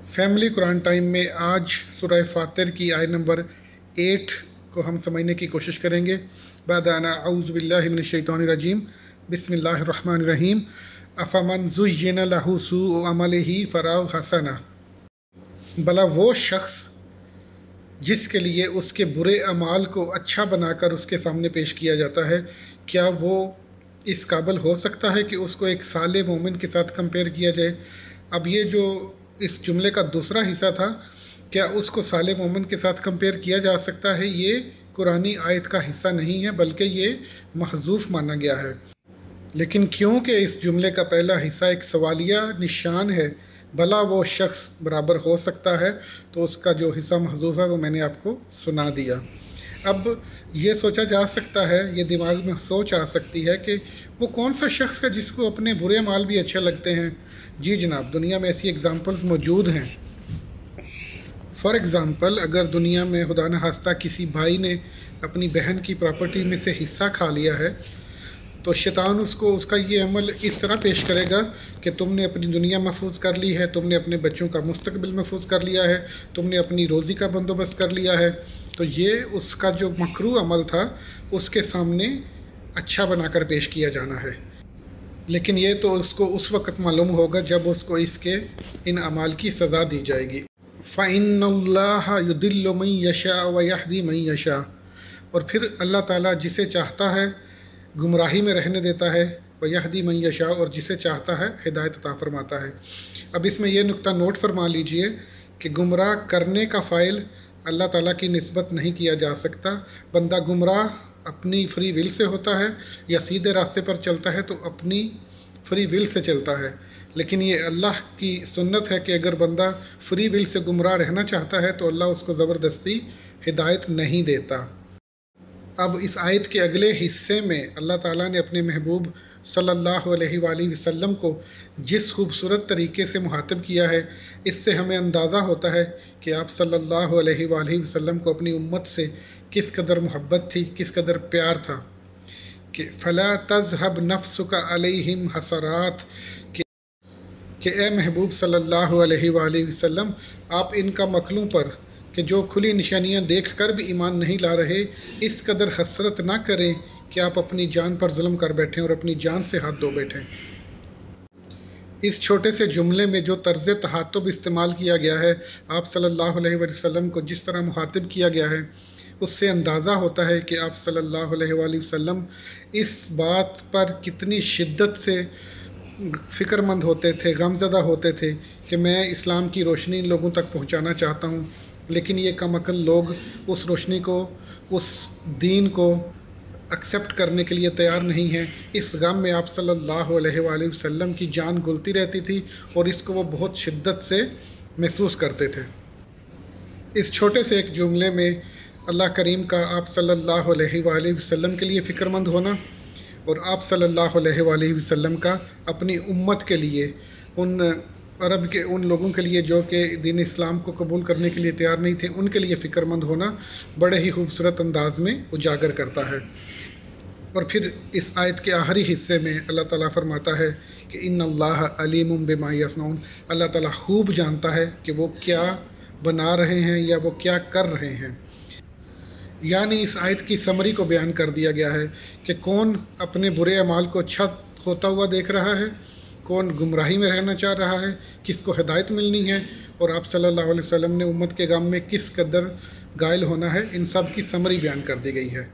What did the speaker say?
Family Quran time में आज सूरह फातिर की आयत नंबर 8 को हम समझने की कोशिश करेंगे। बादाना औज़ु बिल्लाहि मिनश शैतानिर रजीम बिस्मिल्लाहिर रहमानिर रहीम अफ़मन ज़ुय्यिना लहू सूअ अमलिही फ़राअहू हसना। भला वो शख्स जिसके लिए उसके बुरे अमाल को अच्छा बनाकर उसके सामने पेश किया जाता है, क्या वो इस काबिल हो सकता है कि उसको एक साले मोमिन के साथ कंपेयर किया जाए। अब ये जो इस जुमले का दूसरा हिस्सा था, क्या उसको साले मोमिन के साथ कंपेयर किया जा सकता है, ये कुरानी आयत का हिस्सा नहीं है बल्कि ये महजूफ़ माना गया है। लेकिन क्योंकि इस जुमले का पहला हिस्सा एक सवालिया निशान है, भला वो शख्स बराबर हो सकता है, तो उसका जो हिस्सा महजूफ़ है वो मैंने आपको सुना दिया। अब ये सोचा जा सकता है, ये दिमाग में सोच आ सकती है कि वो कौन सा शख्स है जिसको अपने बुरे माल भी अच्छे लगते हैं। जी जनाब, दुनिया में ऐसी एग्ज़ाम्पल्स मौजूद हैं। फ़ॉर एग्ज़ाम्पल, अगर दुनिया में खुदा न खास्ता किसी भाई ने अपनी बहन की प्रॉपर्टी में से हिस्सा खा लिया है, तो शैतान उसको उसका ये अमल इस तरह पेश करेगा कि तुमने अपनी दुनिया महफूज कर ली है, तुमने अपने बच्चों का मुस्तकबिल महफूज कर लिया है, तुमने अपनी रोज़ी का बंदोबस्त कर लिया है। तो ये उसका जो मकरूह अमल था उसके सामने अच्छा बनाकर पेश किया जाना है। लेकिन ये तो उसको उस वक़्त मालूम होगा जब उसको इसके इन अमाल की सज़ा दी जाएगी। फ़इन्नल्लाह युदिल्लु मन यशा व यहदी मन यशा। और फिर अल्लाह ताला जिसे चाहता है गुमराही में रहने देता है, व यहदी मन यशा, और जिसे चाहता है हिदायत अता फरमाता है। अब इसमें यह नुक्ता नोट फरमा लीजिए कि गुमराह करने का फ़ाइल अल्लाह ताला की निस्बत नहीं किया जा सकता। बंदा गुमराह अपनी फ्री विल से होता है या सीधे रास्ते पर चलता है तो अपनी फ्री विल से चलता है। लेकिन ये अल्लाह की सुन्नत है कि अगर बंदा फ्री विल से गुमराह रहना चाहता है तो अल्लाह उसको ज़बरदस्ती हिदायत नहीं देता। अब इस आयत के अगले हिस्से में अल्लाह ताला ने अपने महबूब सल्लल्लाहु अलैहि वसल्लम को जिस खूबसूरत तरीके से मुखातिब किया है, इससे हमें अंदाज़ा होता है कि आप सल्लल्लाहु अलैहि वसल्लम को अपनी उम्मत से किस कदर मोहब्बत थी, किस कदर प्यार था। कि फ़ला तज़हब नफ्सुका अलैहिम हसरात, कि ए महबूब सल्लल्लाहु अलैहि वसल्लम, आप इनका मखलूं पर कि जो खुली निशानियां देखकर भी ईमान नहीं ला रहे, इस कदर हसरत ना करें कि आप अपनी जान पर जुल्म कर बैठें और अपनी जान से हाथ धो बैठें। इस छोटे से जुमले में जो तर्ज़ तहातुब इस्तेमाल किया गया है, आप सल्लल्लाहु अलैहि वसल्लम को जिस तरह मुखातिब किया गया है, उससे अंदाज़ा होता है कि आप सल्लल्लाहु अलैहि वसल्लम इस बात पर कितनी शिद्दत से फ़िक्रमंद होते थे, गमज़दा होते थे कि मैं इस्लाम की रोशनी इन लोगों तक पहुँचाना चाहता हूँ, लेकिन ये कमअक्ल लोग उस रोशनी को, उस दीन को एक्सेप्ट करने के लिए तैयार नहीं हैं। इस गम में आप सल्लल्लाहु अलैहि वसल्लम की जान घुलती रहती थी और इसको वो बहुत शिद्दत से महसूस करते थे। इस छोटे से एक जुमले में अल्लाह करीम का आप सल्लल्लाहु अलैहि वसल्लम के लिए फ़िक्रमंद होना और आप सल्लल्लाहु अलैहि वसल्लम का अपनी उम्मत के लिए, उन अरब के उन लोगों के लिए जो कि दीन इस्लाम को कबूल करने के लिए तैयार नहीं थे, उनके लिए फ़िक्रमंद होना बड़े ही खूबसूरत अंदाज़ में उजागर करता है। और फिर इस आयत के आखिरी हिस्से में अल्लाह ताला फरमाता है कि इन्नल्लाह अलीमुम बिमा यसनऊन, अल्लाह ताला खूब जानता है कि वो क्या बना रहे हैं या वो क्या कर रहे हैं। यानी इस आयत की समरी को बयान कर दिया गया है कि कौन अपने बुरे अमाल को अच्छा होता हुआ देख रहा है, कौन गुमराही में रहना चाह रहा है, किसको हिदायत मिलनी है, और आप सल्लल्लाहु अलैहि वसल्लम ने उम्मत के गम में किस कदर गायल होना है, इन सब की समरी बयान कर दी गई है।